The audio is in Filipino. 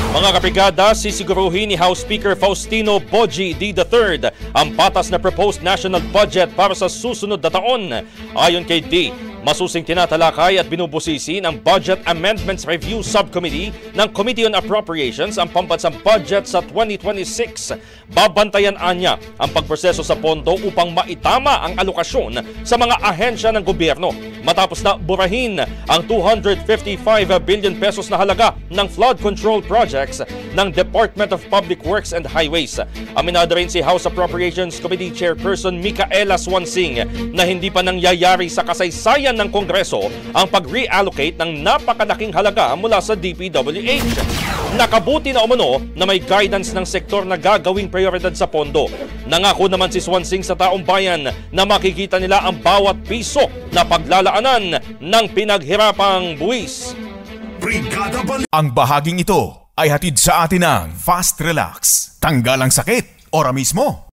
Mga kabrigada, sisiguruhin ni House Speaker Faustino Boji D. III ang patas na proposed national budget para sa susunod na taon. Ayon kay D, masusing tinatalakay at binubusisi ng Budget Amendments Review Subcommittee ng Committee on Appropriations ang pambansang budget sa 2026. Babantayan anya ang pagproseso sa pondo upang maitama ang alokasyon sa mga ahensya ng gobyerno matapos na burahin ang 255 billion pesos na halaga ng flood control projects ng Department of Public Works and Highways. Aminado rin si House Appropriations Committee Chairperson Micaela Swansing na hindi pa nangyayari sa kasaysayan ng Kongreso ang pag-reallocate ng napakalaking halaga mula sa DPWH. Nakabuti na umano na may guidance ng sektor na gagawing prioridad sa pondo. Nangako naman si Swansing sa taong bayan na makikita nila ang bawat piso na paglalaanan ng pinaghirapang buwis. Ang bahaging ito ay hatid sa atin ng Fast Relax. Tanggal ang sakit, ora mismo.